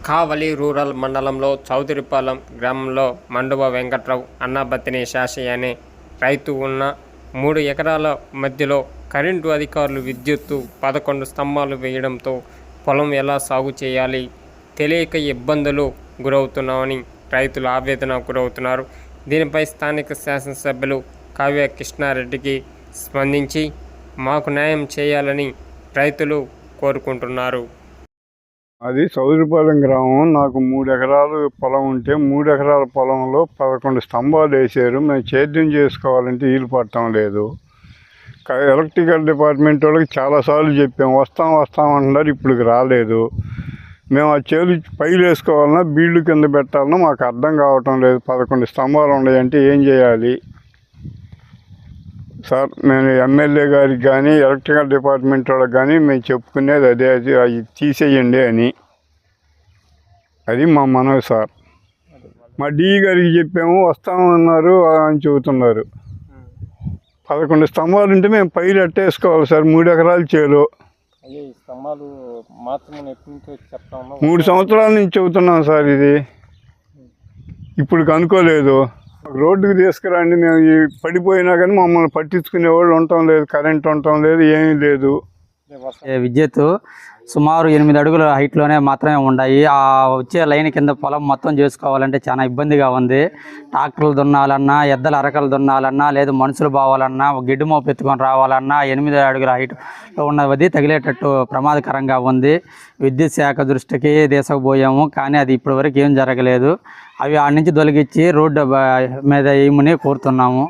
కావలి rural మండలంలో చౌదరిపాలెం గ్రామంలో మండువ వెంకట్రావు అన్నాబత్తిని శాషయ్య అనే రైతు ఉన్న 3 ఎకరాల మధ్యలో కరెంటు అధికారులు విద్యుత్తు 11 స్తంభాలు వేయడంతో పొలం ఎలా సాగు చేయాలి తెలియక ఇబ్బందులు గురవుతున్నామని రైతులు ఆవేదన గురవుతున్నారు. దీనిపై స్థానిక శాసనసభ్యులు కావ్య కృష్ణారెడ్డికి స్పందించి మాకు న్యాయం చేయాలని రైతులు కోరుకుంటున్నారు. అది చౌదరిపాలెం గ్రామం. నాకు 3 ఎకరాలు పొలం ఉంటే 3 ఎకరాల పొలంలో 11 స్తంభాలు వేసారు. మేము సేద్యం చేసుకోవాలంటే వీలు పడటం లేదు. ఎలక్ట్రికల్ డిపార్ట్మెంట్ వాళ్ళకి చాలాసార్లు చెప్పాము, వస్తాం అంటున్నారు, ఇప్పుడు రాలేదు. మేము ఆ చేలు పైలు వేసుకోవాలన్నా బీళ్ళు కింద పెట్టాలన్నా మాకు అర్థం కావటం లేదు. 11 స్తంభాలు ఉన్నాయంటే ఏం చేయాలి సార్? నేను ఎమ్మెల్యే గారికి కానీ ఎలక్ట్రికల్ డిపార్ట్మెంట్ వాళ్ళకి కానీ మేము చెప్పుకునేది అదే, అది తీసేయండి అని. అది మా మనవి సార్. మా డి గారికి చెప్పాము, వస్తామన్నారు అని చెబుతున్నారు. 11 స్తంభాలు ఉంటే మేము పైరు ఎట్టేసుకోవాలి సార్. 3 ఎకరాలు చేలు. 3 సంవత్సరాల నుంచి చెబుతున్నాం సార్. ఇది ఇప్పుడు కనుక్కోలేదు. రోడ్డుకి తీసుకురండి, మేము పడిపోయినా కానీ మమ్మల్ని పట్టించుకునే వాళ్ళు ఉండటం లేదు, కరెంట్ ఉండటం లేదు, ఏమీ లేదు. విద్యుత్ సుమారు 8 అడుగుల హైట్లోనే మాత్రమే ఉన్నాయి. ఆ వచ్చే లైన్ కింద పొలం మొత్తం చేసుకోవాలంటే చాలా ఇబ్బందిగా ఉంది. ట్రాక్టర్లు దున్నాలన్నా, ఎద్దల అరకలు దున్నాలన్నా, లేదు మనుషులు పోవాలన్నా, గిడ్డు మోపు ఎత్తుకొని రావాలన్నా 8 అడుగుల హైట్లో ఉన్నది తగిలేటట్టు ప్రమాదకరంగా ఉంది. విద్యుత్ శాఖ దృష్టికి తీసుకుపోయాము, కానీ అది ఇప్పటివరకు ఏం జరగలేదు. అవి ఆడ నుంచి తొలగించి రోడ్డు మీద ఏమని కోరుతున్నాము.